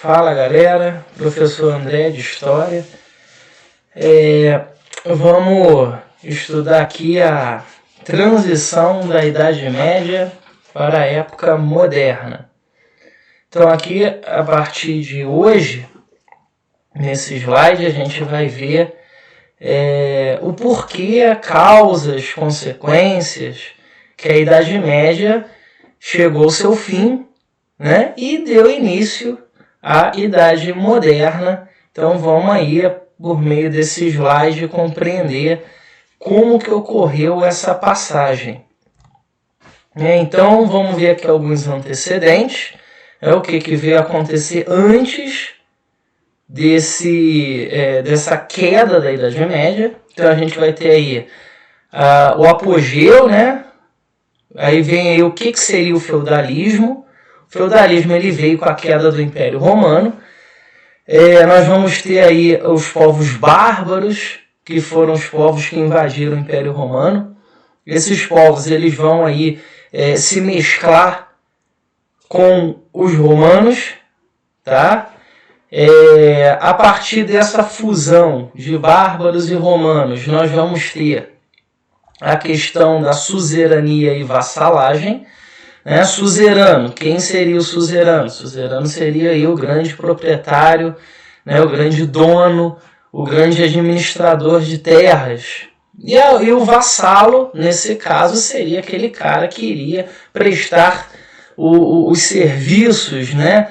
Fala galera, professor André de História. Vamos estudar aqui a transição da Idade Média para a época moderna. Então aqui, a partir de hoje, nesse slide, a gente vai ver o porquê, causas, consequências que a Idade Média chegou ao seu fim, né, e deu início à Idade Moderna. Então vamos aí, por meio desse slide, compreender como que ocorreu essa passagem. Então vamos ver aqui alguns antecedentes, o que veio acontecer antes dessa queda da Idade Média. Então a gente vai ter aí o apogeu, né? Aí vem aí o que seria o feudalismo. O feudalismo ele veio com a queda do Império Romano. Nós vamos ter aí os povos bárbaros, que foram os povos que invadiram o Império Romano. Esses povos eles vão aí se mesclar com os romanos, tá? A partir dessa fusão de bárbaros e romanos, nós vamos ter a questão da suzerania e vassalagem. Suzerano, quem seria o suzerano? Suzerano seria aí o grande proprietário, né, o grande dono, o grande administrador de terras. E o vassalo, nesse caso, seria aquele cara que iria prestar os serviços, né,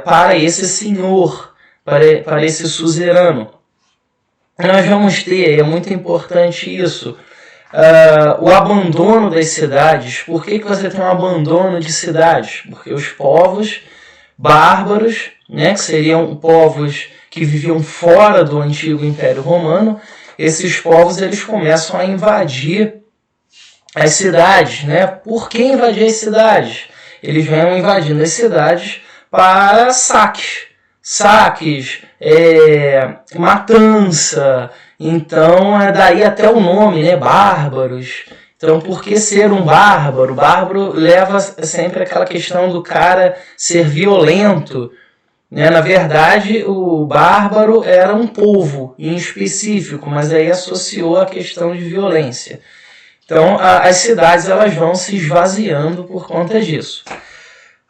para esse senhor, para esse suzerano. Nós vamos ter, é muito importante isso, o abandono das cidades. Por que você tem um abandono de cidades? Porque os povos bárbaros, né, que seriam povos que viviam fora do antigo Império Romano, esses povos eles começam a invadir as cidades, né? Por que invadir as cidades? Eles vêm invadindo as cidades para saques, matança. Então é daí até o nome, né? Bárbaros. Então por que ser um bárbaro? O bárbaro leva sempre aquela questão do cara ser violento, né? Na verdade, o bárbaro era um povo em específico, mas aí associou a questão de violência. Então as cidades elas vão se esvaziando por conta disso.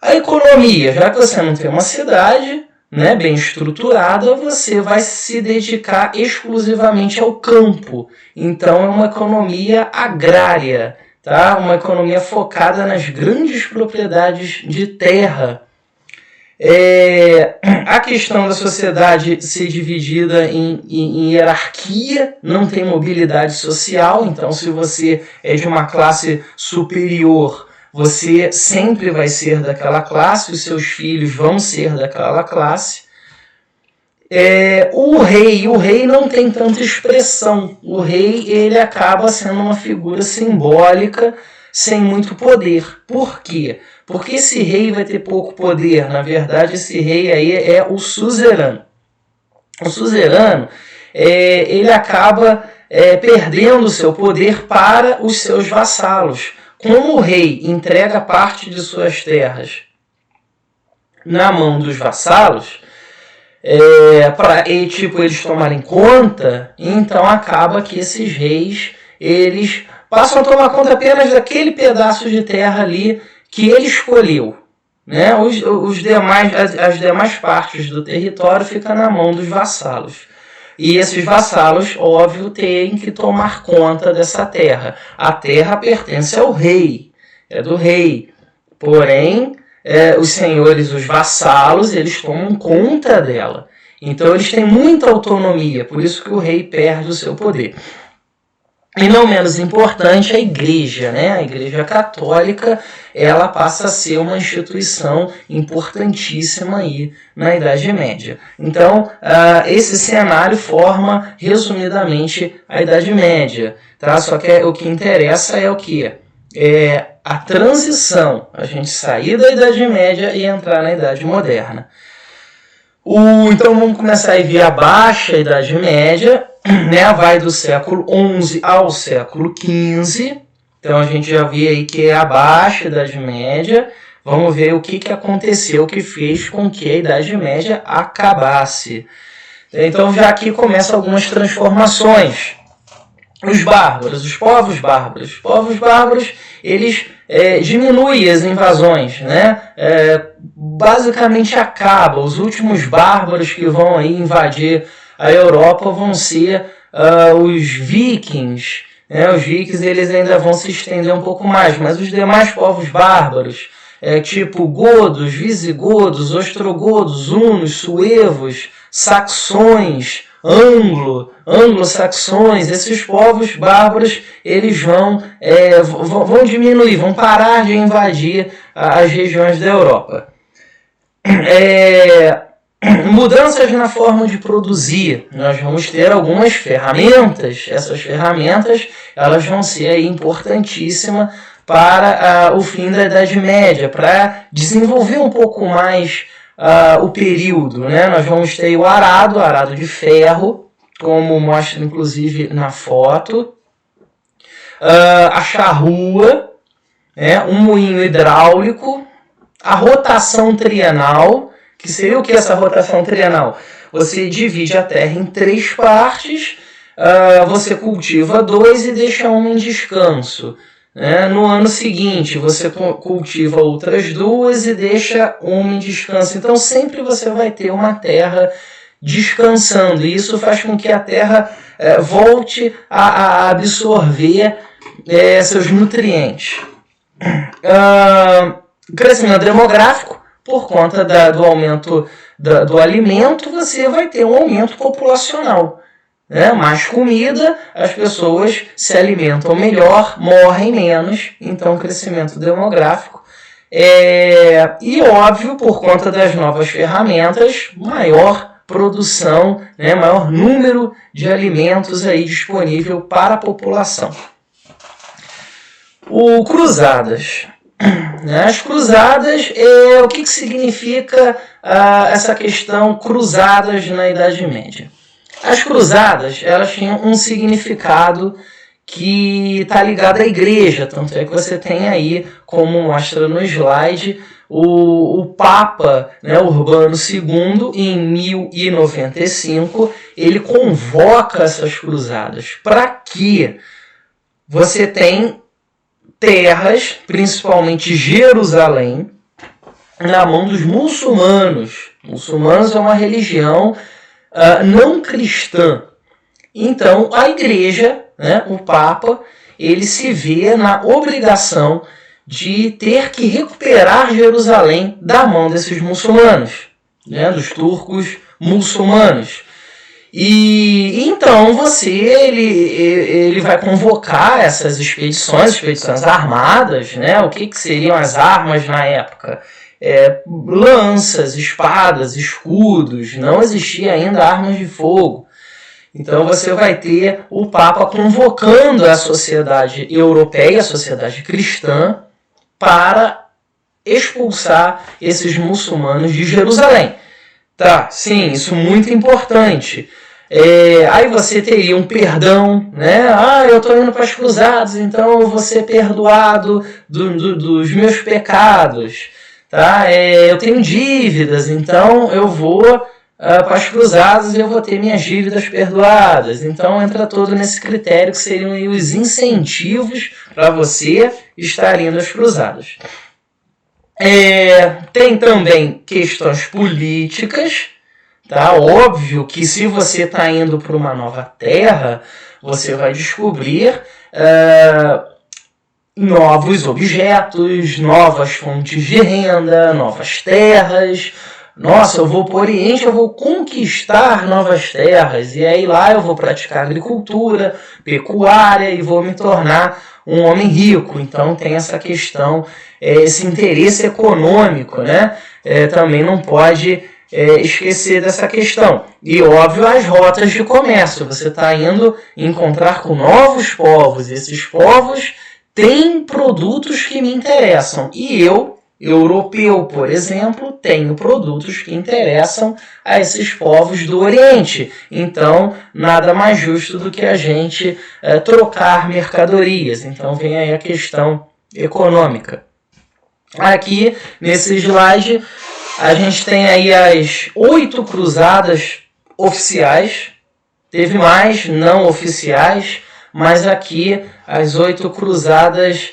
A economia, já que você não tem uma cidade, né, bem estruturada, você vai se dedicar exclusivamente ao campo. Então é uma economia agrária, tá? Uma economia focada nas grandes propriedades de terra. A questão da sociedade ser dividida em hierarquia, não tem mobilidade social. Então se você é de uma classe superior, você sempre vai ser daquela classe, os seus filhos vão ser daquela classe. O rei não tem tanta expressão. O rei ele acaba sendo uma figura simbólica, sem muito poder. Por quê? Porque esse rei vai ter pouco poder. Na verdade, esse rei aí é o suzerano. O suzerano ele acaba perdendo o seu poder para os seus vassalos. Como o rei entrega parte de suas terras na mão dos vassalos, para eles tomarem conta, então acaba que esses reis eles passam a tomar conta apenas daquele pedaço de terra ali que ele escolheu, né? As demais partes do território ficam na mão dos vassalos. E esses vassalos, óbvio, têm que tomar conta dessa terra. A terra pertence ao rei, é do rei. Porém, os senhores, os vassalos, eles tomam conta dela. Então eles têm muita autonomia, por isso que o rei perde o seu poder. E não menos importante, a igreja, né? A igreja católica, ela passa a ser uma instituição importantíssima aí na Idade Média. Então, esse cenário forma, resumidamente, a Idade Média, tá? Só que o que interessa é o quê? A transição, a gente sair da Idade Média e entrar na Idade Moderna. Então vamos começar a ver a Baixa Idade Média, né? Vai do século XI ao século XV. Então a gente já vê aí que é a Baixa Idade Média. vamos ver o que aconteceu que fez com que a Idade Média acabasse. Então já aqui começam algumas transformações. Os bárbaros, os povos bárbaros. Os povos bárbaros, eles diminuem as invasões, né? Basicamente acaba. Os últimos bárbaros que vão aí invadir a Europa vão ser os vikings. Os vikings eles ainda vão se estender um pouco mais, mas os demais povos bárbaros, tipo godos, visigodos, ostrogodos, hunos, suevos, saxões, anglo-saxões, esses povos bárbaros eles vão diminuir, vão parar de invadir as regiões da Europa. Mudanças na forma de produzir. Nós vamos ter algumas ferramentas. Essas ferramentas elas vão ser aí importantíssimas para o fim da Idade Média, para desenvolver um pouco mais o período, né? Nós vamos ter o arado de ferro, como mostra inclusive na foto, a charrua, um moinho hidráulico, a rotação trienal, que seria o que essa rotação trienal? Você divide a terra em 3 partes, você cultiva 2 e deixa uma em descanso. No ano seguinte, você cultiva outras 2 e deixa uma em descanso. Então, sempre você vai ter uma terra descansando. E isso faz com que a terra volte a absorver seus nutrientes. Crescimento demográfico. Por conta do aumento do alimento, você vai ter um aumento populacional. Mais comida, as pessoas se alimentam melhor, morrem menos, então crescimento demográfico. E óbvio, por conta das novas ferramentas, maior produção, maior número de alimentos aí disponível para a população. Cruzadas. As cruzadas, o que significa essa questão cruzadas na Idade Média? As cruzadas, elas tinham um significado que está ligado à igreja, tanto é que você tem aí, como mostra no slide, o Papa, Urbano II, em 1095, ele convoca essas cruzadas. Para quê? Você tem terras, principalmente Jerusalém, na mão dos muçulmanos. Muçulmanos é uma religião não cristã. Então, a igreja, o Papa, ele se vê na obrigação de ter que recuperar Jerusalém da mão desses muçulmanos, dos turcos muçulmanos. E então ele vai convocar essas expedições armadas, o que seriam as armas na época? Lanças, espadas, escudos, não existia ainda armas de fogo. Então você vai ter o Papa convocando a sociedade europeia, a sociedade cristã, para expulsar esses muçulmanos de Jerusalém. Tá, sim, isso é muito importante. Aí você teria um perdão, eu estou indo para as cruzadas, então eu vou ser perdoado dos meus pecados. Tá? Eu tenho dívidas, então eu vou para as cruzadas e eu vou ter minhas dívidas perdoadas. Então entra todo nesse critério que seriam aí os incentivos para você estar indo às cruzadas. Tem também questões políticas. Tá? Óbvio que se você está indo para uma nova terra, você vai descobrir novos objetos, novas fontes de renda, novas terras. Nossa, eu vou para o Oriente, eu vou conquistar novas terras. E aí lá eu vou praticar agricultura, pecuária e vou me tornar um homem rico. Então tem essa questão, esse interesse econômico, também não pode esquecer dessa questão. E óbvio, as rotas de comércio. Você está indo encontrar com novos povos. Esses povos têm produtos que me interessam. E eu, europeu, por exemplo, tenho produtos que interessam a esses povos do Oriente. Então, nada mais justo do que a gente trocar mercadorias. Então, vem aí a questão econômica. Aqui, nesse slide, a gente tem aí as 8 cruzadas oficiais. Teve mais não oficiais, mas aqui as 8 cruzadas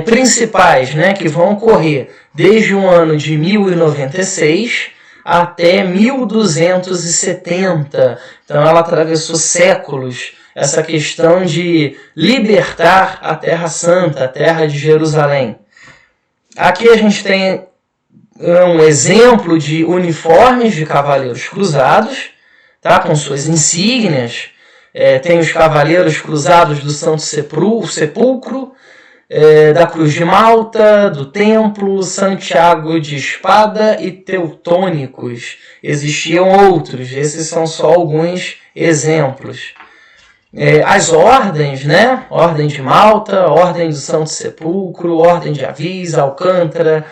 principais, né, que vão ocorrer desde o ano de 1096 até 1270. Então ela atravessou séculos, essa questão de libertar a Terra Santa, a Terra de Jerusalém. Aqui a gente tem um exemplo de uniformes de cavaleiros cruzados, tá, com suas insígnias. Tem os cavaleiros cruzados do Santo Sepulcro, da Cruz de Malta, do Templo, Santiago de Espada e Teutônicos. Existiam outros, esses são só alguns exemplos. As ordens, né? Ordem de Malta, Ordem do Santo Sepulcro, Ordem de Avis, Alcântara,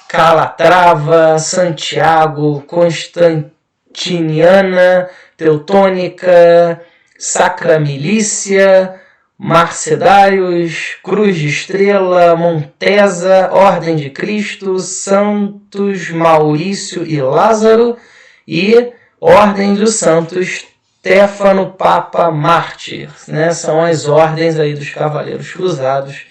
Calatrava, Santiago, Constantiniana, Teutônica, Sacra Milícia, Marcedários, Cruz de Estrela, Montesa, Ordem de Cristo, Santos Maurício e Lázaro e Ordem dos Santos Stefano Papa Mártir, né? São as ordens aí dos Cavaleiros Cruzados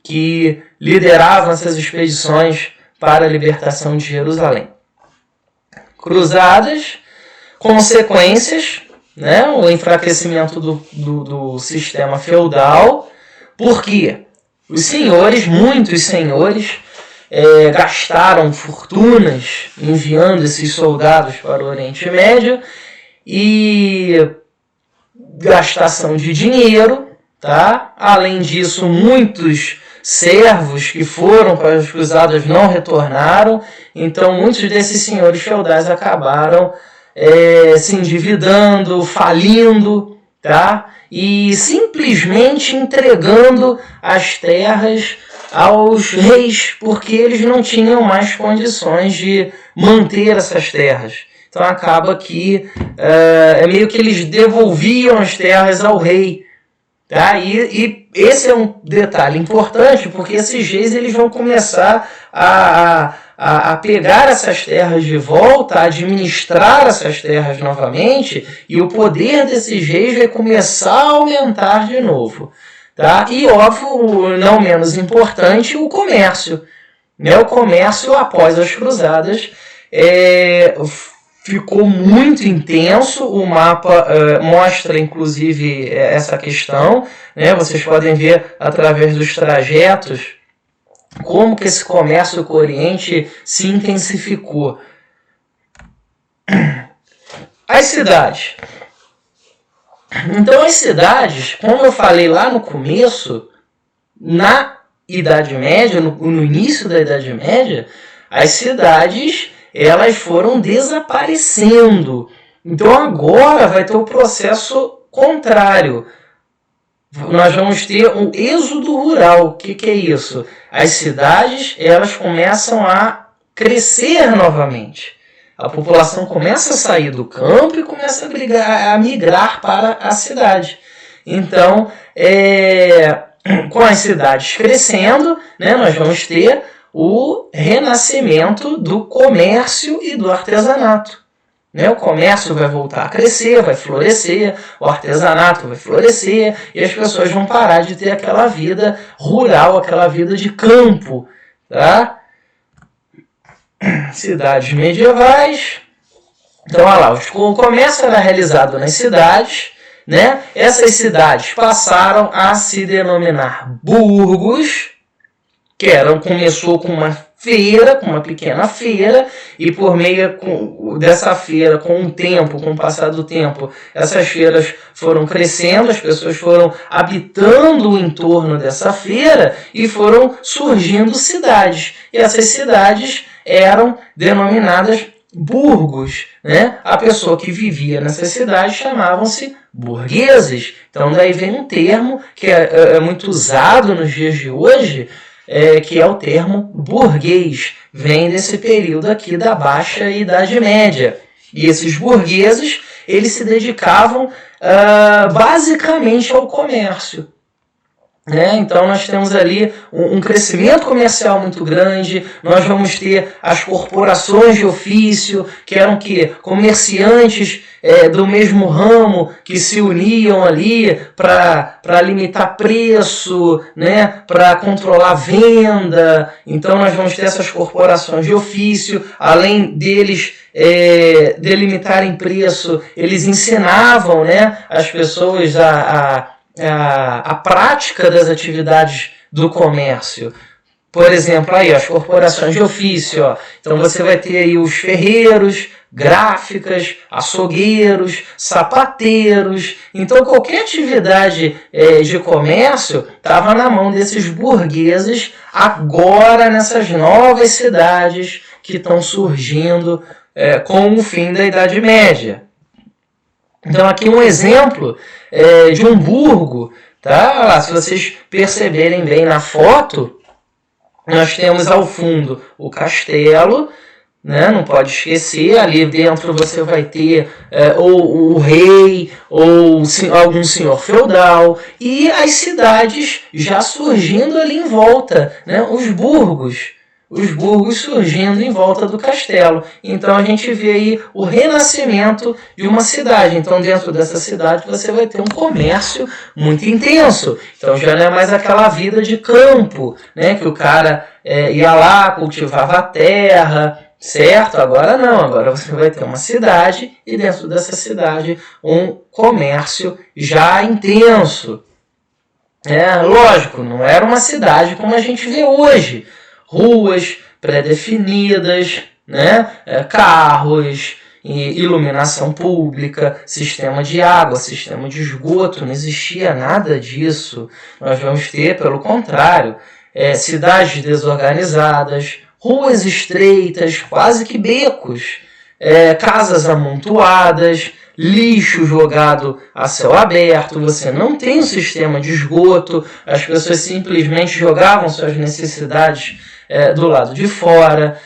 que lideravam essas expedições para a libertação de Jerusalém. Cruzadas, consequências, né? O enfraquecimento do sistema feudal, porque os senhores, muitos senhores, gastaram fortunas enviando esses soldados para o Oriente Médio e gastação de dinheiro, tá? Além disso, muitos servos que foram para as cruzadas não retornaram, então muitos desses senhores feudais acabaram se endividando, falindo, tá? E simplesmente entregando as terras aos reis, porque eles não tinham mais condições de manter essas terras. Então acaba que meio que eles devolviam as terras ao rei. Tá? E esse é um detalhe importante, porque esses reis eles vão começar a pegar essas terras de volta, a administrar essas terras novamente, e o poder desses reis vai começar a aumentar de novo. Tá? E, óbvio, não menos importante, o comércio. Né? O comércio, após as cruzadas, ficou muito intenso. O mapa mostra, inclusive, essa questão. Né? Vocês podem ver, através dos trajetos, como que esse comércio com o Oriente se intensificou. As cidades. Então, as cidades, como eu falei lá no começo, na Idade Média, no início da Idade Média, as cidades elas foram desaparecendo. Então, agora vai ter o processo contrário. Nós vamos ter um êxodo rural. O que é isso? As cidades elas começam a crescer novamente. A população começa a sair do campo e começa a migrar para a cidade. Então, com as cidades crescendo, né, nós vamos ter o renascimento do comércio e do artesanato. Né? O comércio vai voltar a crescer, vai florescer, o artesanato vai florescer e as pessoas vão parar de ter aquela vida rural, aquela vida de campo. Tá? Cidades medievais. Então, olha lá, o comércio era realizado nas cidades, né? Essas cidades passaram a se denominar burgos, que começou com uma feira, com uma pequena feira, e por meio dessa feira, com o passar do tempo, essas feiras foram crescendo, as pessoas foram habitando o entorno dessa feira e foram surgindo cidades. E essas cidades eram denominadas burgos, né? A pessoa que vivia nessas cidades chamavam-se burgueses. Então daí vem um termo que é muito usado nos dias de hoje, que é o termo burguês. Vem desse período aqui da Baixa Idade Média. E esses burgueses, eles se dedicavam basicamente ao comércio. né? Então nós temos ali um crescimento comercial muito grande, nós vamos ter as corporações de ofício, que eram comerciantes do mesmo ramo, que se uniam ali para limitar preço, né? Para controlar a venda. Então nós vamos ter essas corporações de ofício, além deles delimitarem preço, eles ensinavam, né, as pessoas a prática das atividades do comércio. Por exemplo, aí, as corporações de ofício. Então você vai ter aí os ferreiros, gráficas, açougueiros, sapateiros. Então qualquer atividade de comércio estava na mão desses burgueses agora nessas novas cidades que estão surgindo com o fim da Idade Média. Então aqui um exemplo de um burgo, tá? Lá, se vocês perceberem bem na foto, nós temos ao fundo o castelo, né? Não pode esquecer, ali dentro você vai ter ou o rei, ou algum senhor feudal, e as cidades já surgindo ali em volta, né? Os burgos surgindo em volta do castelo. Então a gente vê aí o renascimento de uma cidade. Então dentro dessa cidade você vai ter um comércio muito intenso. Então já não é mais aquela vida de campo, né? Que o cara ia lá, cultivava a terra, certo? Agora não, agora você vai ter uma cidade e dentro dessa cidade um comércio já intenso. Lógico, não era uma cidade como a gente vê hoje. Ruas pré-definidas, né? Carros, iluminação pública, sistema de água, sistema de esgoto, não existia nada disso. Nós vamos ter, pelo contrário, cidades desorganizadas, ruas estreitas, quase que becos, casas amontoadas, lixo jogado a céu aberto, você não tem um sistema de esgoto, as pessoas simplesmente jogavam suas necessidades do lado de fora,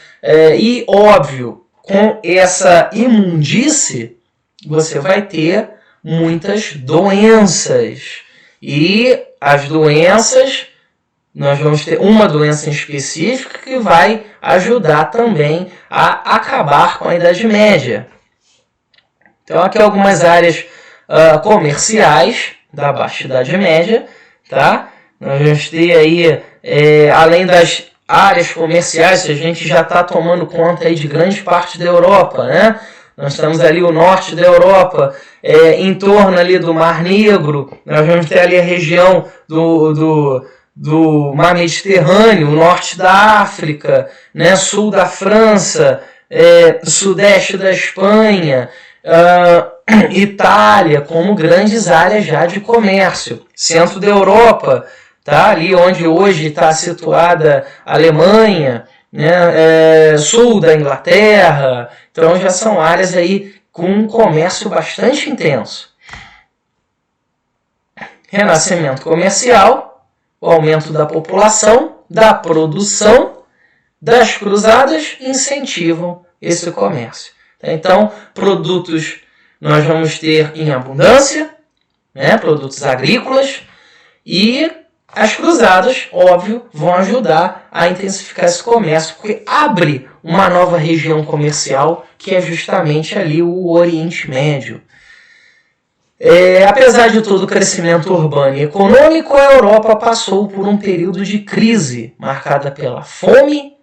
e óbvio, com essa imundície, você vai ter muitas doenças, e as doenças, nós vamos ter uma doença em específico que vai ajudar também a acabar com a Idade Média. Então aqui algumas áreas comerciais da Baixa Idade Média, tá? Nós vamos ter aí, além das áreas comerciais, a gente já está tomando conta aí de grande parte da Europa, né? Nós temos ali o norte da Europa, em torno ali do Mar Negro, nós vamos ter ali a região do Mar Mediterrâneo, o norte da África, né? Sul da França, sudeste da Espanha, Itália, como grandes áreas já de comércio. Centro da Europa, tá? Ali onde hoje está situada a Alemanha, né? Sul da Inglaterra. Então já são áreas aí com um comércio bastante intenso. Renascimento comercial, o aumento da população, da produção, das cruzadas incentivam esse comércio. Então, produtos nós vamos ter em abundância, né? Produtos agrícolas, e as cruzadas, óbvio, vão ajudar a intensificar esse comércio, porque abre uma nova região comercial, que é justamente ali o Oriente Médio. Apesar de todo o crescimento urbano e econômico, a Europa passou por um período de crise, marcada pela fome,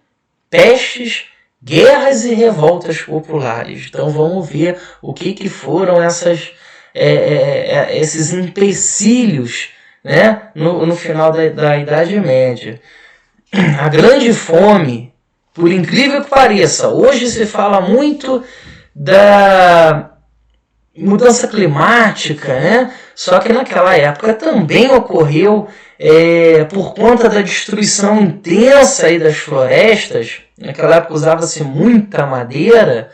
pestes, guerras e revoltas populares. Então vamos ver o que foram esses empecilhos, né, no final da Idade Média. A grande fome, por incrível que pareça, hoje se fala muito da mudança climática, né? Só que naquela época também ocorreu, por conta da destruição intensa aí das florestas. Naquela época usava-se muita madeira.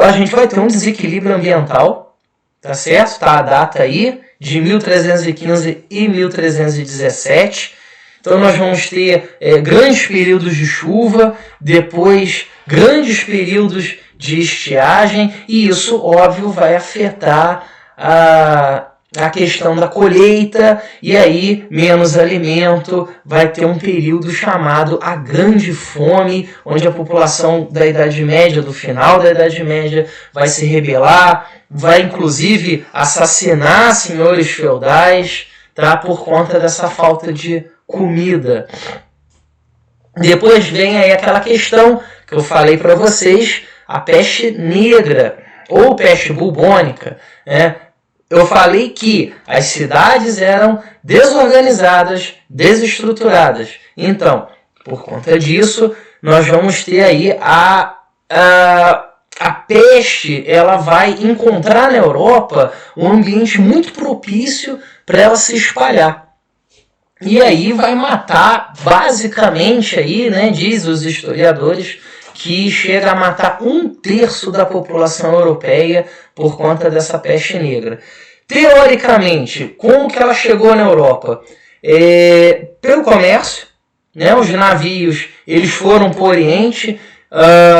A gente vai ter um desequilíbrio ambiental, tá certo? Tá a data aí de 1315 e 1317. Então nós vamos ter grandes períodos de chuva, depois grandes períodos de estiagem, e isso, óbvio, vai afetar a questão da colheita, e aí menos alimento, vai ter um período chamado a Grande Fome, onde a população da Idade Média, do final da Idade Média, vai se rebelar, vai inclusive assassinar senhores feudais, tá? Por conta dessa falta de comida. Depois vem aí aquela questão que eu falei para vocês, a peste negra, ou peste bubônica, né? Eu falei que as cidades eram desorganizadas, desestruturadas. Então, por conta disso, nós vamos ter aí a peste, ela vai encontrar na Europa um ambiente muito propício para ela se espalhar. E aí vai matar, basicamente, aí, né, diz os historiadores, que chega a matar 1/3 da população europeia por conta dessa peste negra. Teoricamente, como que ela chegou na Europa? Pelo comércio, né? Os navios eles foram para o Oriente,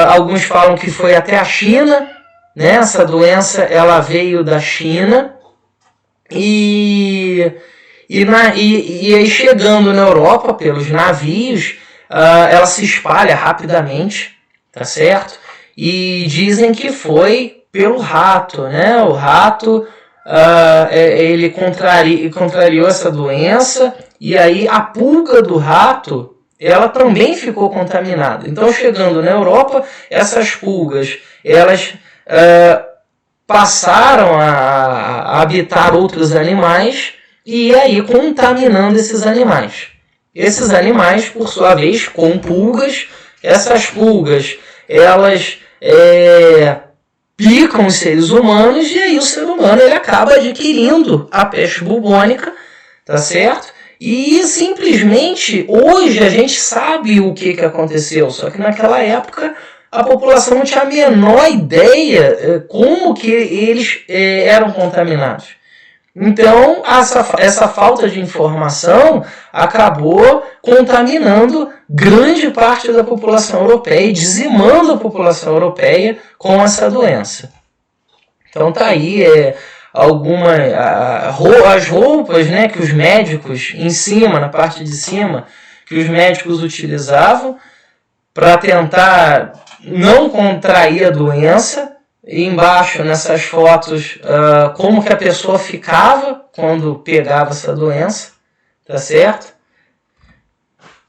alguns falam que foi até a China, né? Essa doença ela veio da China, e aí chegando na Europa pelos navios, ela se espalha rapidamente, tá certo? E dizem que foi pelo rato, né? O rato ele contrariou essa doença, e aí a pulga do rato ela também ficou contaminada. Então, chegando na Europa, essas pulgas elas passaram a habitar outros animais, e aí contaminando esses animais. Esses animais, por sua vez, com pulgas, essas pulgas elas picam os seres humanos, e aí o ser humano ele acaba adquirindo a peste bubônica, tá certo? E simplesmente hoje a gente sabe o que aconteceu, só que naquela época a população não tinha a menor ideia como que eles eram contaminados. Então, essa falta de informação acabou contaminando grande parte da população europeia e dizimando a população europeia com essa doença. Então tá aí as roupas, né, que os médicos em cima, na parte de cima, que os médicos utilizavam para tentar não contrair a doença. E embaixo, nessas fotos, como que a pessoa ficava quando pegava essa doença, tá certo?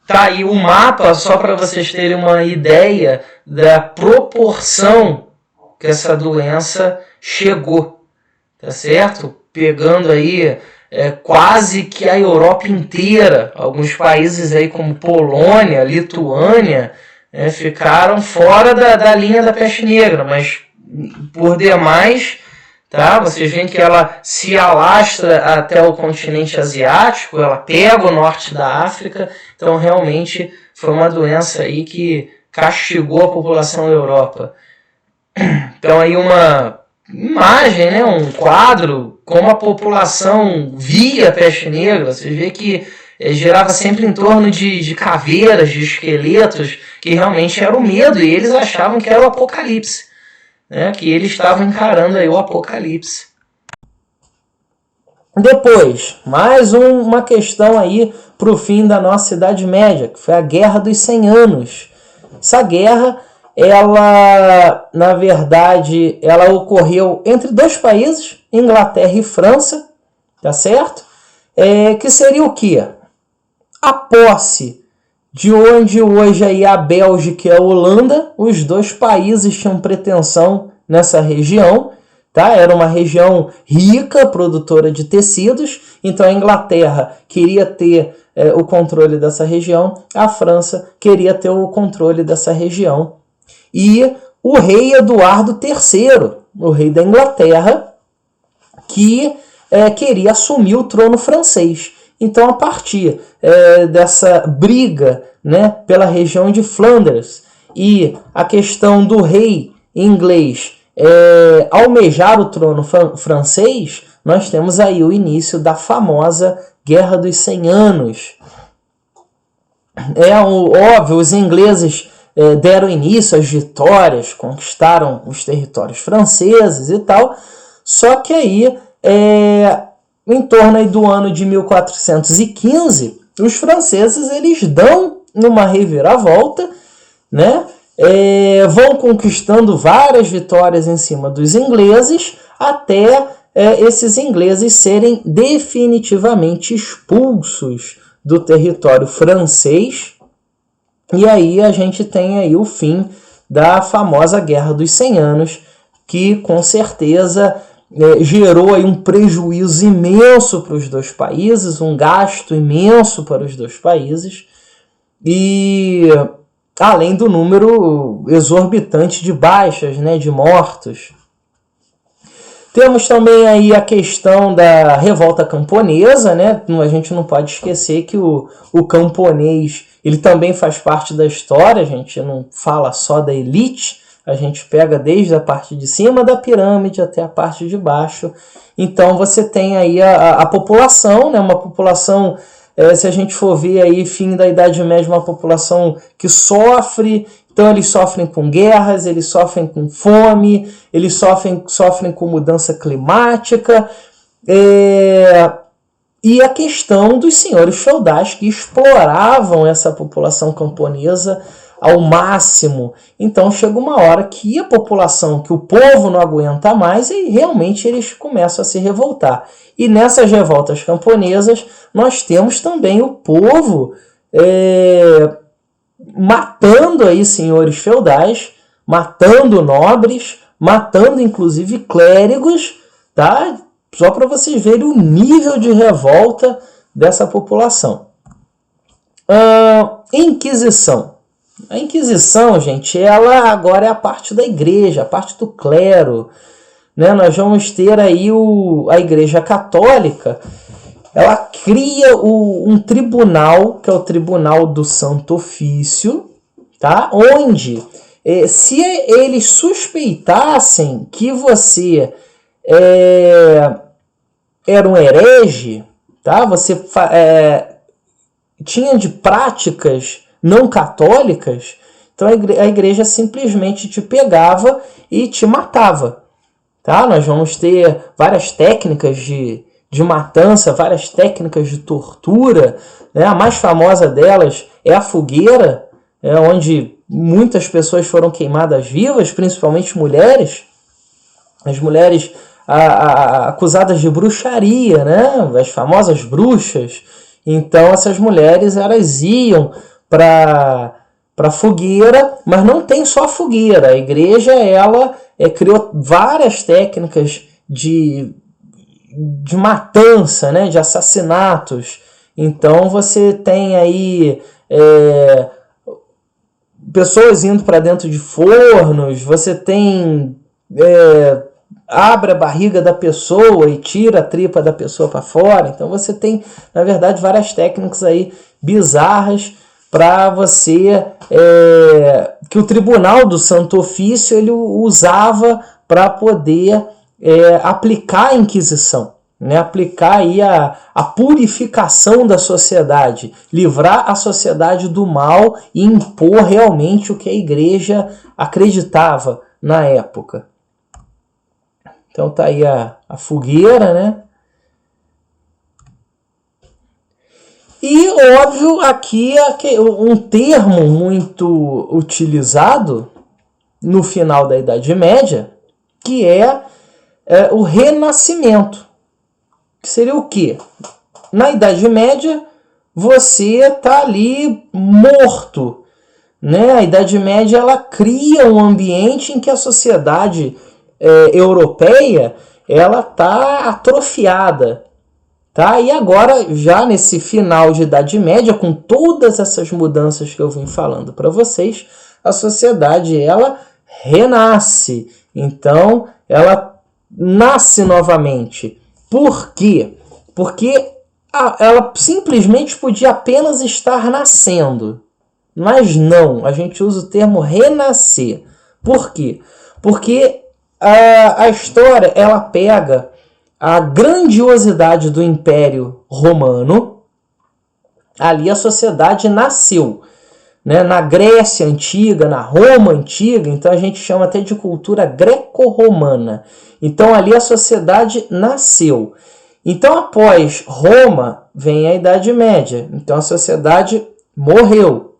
Tá aí o mapa, só para vocês terem uma ideia da proporção que essa doença chegou, tá certo? Pegando aí quase que a Europa inteira, alguns países aí como Polônia, Lituânia, ficaram fora da linha da peste negra, mas por demais, tá? Vocês veem que ela se alastra até o continente asiático, ela pega o norte da África, então realmente foi uma doença aí que castigou a população da Europa. Então aí uma imagem, né, um quadro, como a população via a peste negra. Vocês veem que gerava sempre em torno de caveiras, de esqueletos, que realmente era o medo, e eles achavam que era o apocalipse. Que eles estavam encarando aí o apocalipse. Depois, mais uma questão aí para o fim da nossa Idade Média, que foi a Guerra dos 100 Anos. Essa guerra, ela, na verdade, ela ocorreu entre dois países, Inglaterra e França, tá certo? Que seria o quê? A posse de onde hoje aí a Bélgica e a Holanda, os dois países tinham pretensão nessa região, tá? Era uma região rica, produtora de tecidos, então a Inglaterra queria ter o controle dessa região, a França queria ter o controle dessa região. E o rei Eduardo III, o rei da Inglaterra, que queria assumir o trono francês. Então, a partir dessa briga, né, pela região de Flandres e a questão do rei inglês almejar o trono francês, nós temos aí o início da famosa Guerra dos 100 Anos. Óbvio, os ingleses deram início às vitórias, conquistaram os territórios franceses e tal, só que aí em torno aí do ano de 1415, os franceses eles dão numa reviravolta, né? Vão conquistando várias vitórias em cima dos ingleses, até esses ingleses serem definitivamente expulsos do território francês. E aí a gente tem aí o fim da famosa Guerra dos 100 Anos, que com certeza gerou aí um prejuízo imenso para os dois países, um gasto imenso para os dois países, e além do número exorbitante de baixas, né, de mortos. Temos também aí a questão da revolta camponesa, né? A gente não pode esquecer que o camponês ele também faz parte da história, a gente não fala só da elite, a gente pega desde a parte de cima da pirâmide até a parte de baixo. Então você tem aí a população, né? Uma população, se a gente for ver aí fim da Idade Média, uma população que sofre. Então eles sofrem com guerras, eles sofrem com fome, eles sofrem com mudança climática. E a questão dos senhores feudais que exploravam essa população camponesa ao máximo. Então chega uma hora que a população, que o povo não aguenta mais e realmente eles começam a se revoltar. E nessas revoltas camponesas nós temos também o povo matando aí senhores feudais, matando nobres, matando inclusive clérigos, tá? Só para vocês verem o nível de revolta dessa população. Inquisição. A Inquisição, gente, ela agora é a parte da igreja, a parte do clero, né? Nós vamos ter aí a Igreja Católica. Ela cria um tribunal, que é o Tribunal do Santo Ofício, tá? Onde, se eles suspeitassem que você era um herege, tá? Você tinha de práticas não católicas, então a igreja simplesmente te pegava e te matava, tá? Nós vamos ter várias técnicas de matança, várias técnicas de tortura, né? A mais famosa delas é a fogueira, onde muitas pessoas foram queimadas vivas, principalmente mulheres. As mulheres acusadas de bruxaria, né? As famosas bruxas. Então essas mulheres elas iam para fogueira, mas não tem só fogueira. A igreja ela criou várias técnicas de matança, né? De assassinatos. Então você tem aí pessoas indo para dentro de fornos, você tem abre a barriga da pessoa e tira a tripa da pessoa para fora. Então você tem, na verdade, várias técnicas aí bizarras para você, que o Tribunal do Santo Ofício ele usava para poder aplicar a Inquisição, né? Aplicar aí a purificação da sociedade, livrar a sociedade do mal e impor realmente o que a igreja acreditava na época. Então tá aí a fogueira, né? E, óbvio, aqui um termo muito utilizado no final da Idade Média, que é o Renascimento. Que seria o quê? Na Idade Média, você está ali morto, né? A Idade Média ela cria um ambiente em que a sociedade europeia ela está atrofiada. Tá? E agora, já nesse final de Idade Média, com todas essas mudanças que eu vim falando para vocês, a sociedade ela renasce. Então, ela nasce novamente. Por quê? Porque ela simplesmente podia apenas estar nascendo. Mas não, a gente usa o termo renascer. Por quê? Porque a história ela pega a grandiosidade do Império Romano. Ali a sociedade nasceu, né? Na Grécia Antiga, na Roma Antiga, então a gente chama até de cultura greco-romana. Então ali a sociedade nasceu. Então, após Roma, vem a Idade Média. Então, a sociedade morreu.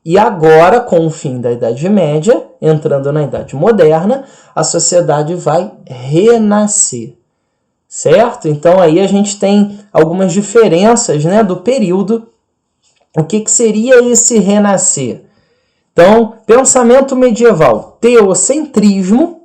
E agora, com o fim da Idade Média, entrando na Idade Moderna, a sociedade vai renascer. Certo? Então, aí a gente tem algumas diferenças, né, do período. O que seria esse renascer? Então, pensamento medieval, teocentrismo,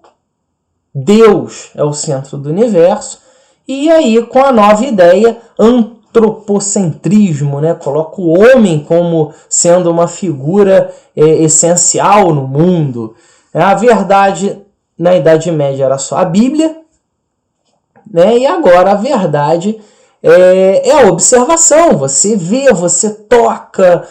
Deus é o centro do universo, e aí com a nova ideia, antropocentrismo, né? Coloca o homem como sendo uma figura essencial no mundo. A verdade na Idade Média era só a Bíblia, né? E agora a verdade é a observação. Você vê, você toca,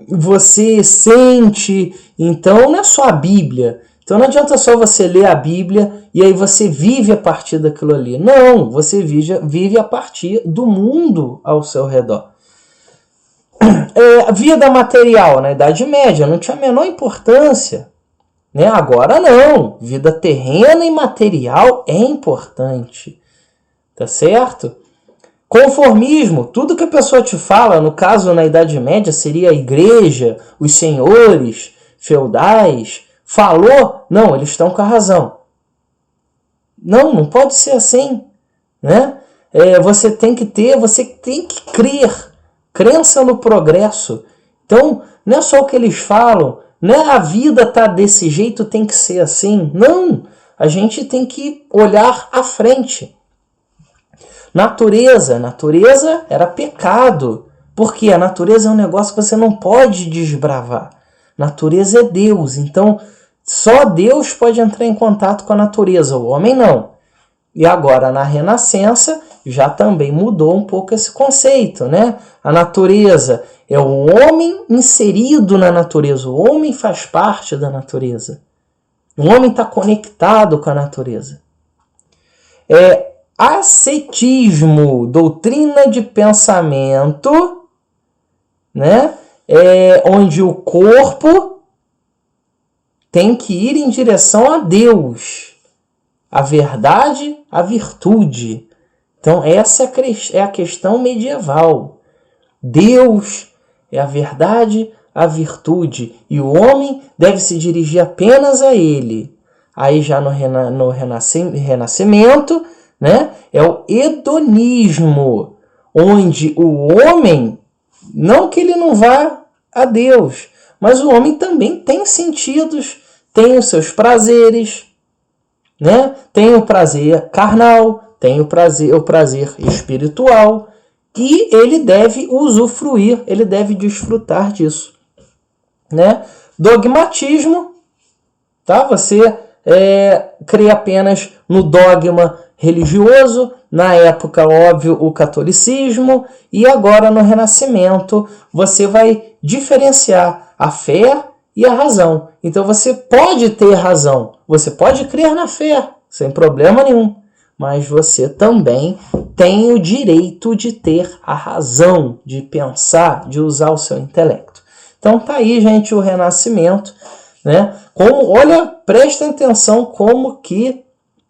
você sente. Então não é só a Bíblia. Então não adianta só você ler a Bíblia e aí você vive a partir daquilo ali. Não, você vive a partir do mundo ao seu redor. Vida material na Idade Média não tinha a menor importância. Né? Agora não. Vida terrena e material é importante. Tá certo? Conformismo, tudo que a pessoa te fala, no caso na Idade Média, seria a igreja, os senhores, feudais, falou, não, eles estão com a razão. Não pode ser assim. Né? Você tem que crer, crença no progresso. Então, não é só o que eles falam, né? A vida está desse jeito, tem que ser assim. Não, a gente tem que olhar à frente. Natureza era pecado, porque a natureza é um negócio que você não pode desbravar. Natureza é Deus, então só Deus pode entrar em contato com a natureza, o homem não. E agora na Renascença já também mudou um pouco esse conceito, né? A natureza é o homem inserido na natureza, o homem faz parte da natureza. O homem está conectado com a natureza. Ascetismo, doutrina de pensamento, né? Onde o corpo tem que ir em direção a Deus, a verdade, a virtude. Então essa é a questão medieval. Deus é a verdade, a virtude, e o homem deve se dirigir apenas a ele. Aí já no Renascimento, né, é o hedonismo, onde o homem, não que ele não vá a Deus, mas o homem também tem sentidos, tem os seus prazeres, né? Tem o prazer carnal, tem o prazer espiritual, e ele deve usufruir, ele deve desfrutar disso. Né? Dogmatismo, tá? Você crê apenas no dogma religioso, na época, óbvio, o catolicismo, e agora no Renascimento você vai diferenciar a fé e a razão. Então você pode ter razão, você pode crer na fé, sem problema nenhum, mas você também tem o direito de ter a razão, de pensar, de usar o seu intelecto. Então tá aí, gente, o Renascimento, né? Olha, prestem atenção como que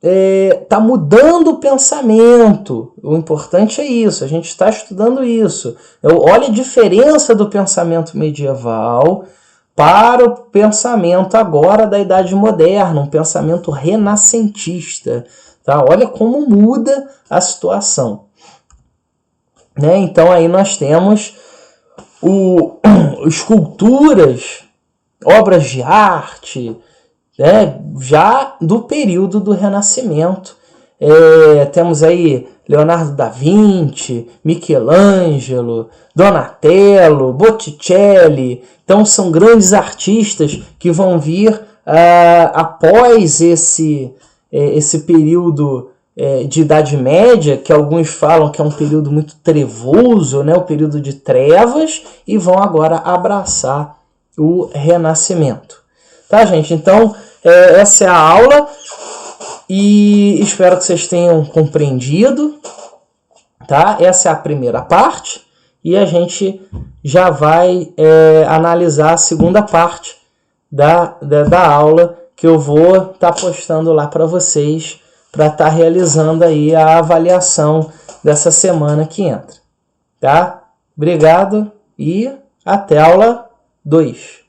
está mudando o pensamento. O importante é isso, a gente está estudando isso. Olha a diferença do pensamento medieval para o pensamento agora da Idade Moderna, um pensamento renascentista. Tá? Olha como muda a situação. Né? Então aí nós temos esculturas, obras de arte, né? Já do período do Renascimento. Temos aí Leonardo da Vinci, Michelangelo, Donatello, Botticelli. Então são grandes artistas que vão vir após esse período de Idade Média, que alguns falam que é um período muito trevoso, né? O período de trevas, e vão agora abraçar o Renascimento. Tá, gente? Então, essa é a aula e espero que vocês tenham compreendido. Tá? Essa é a primeira parte e a gente já vai analisar a segunda parte da aula, que eu vou estar postando lá para vocês para estar realizando aí a avaliação dessa semana que entra. Tá? Obrigado e até aula 2.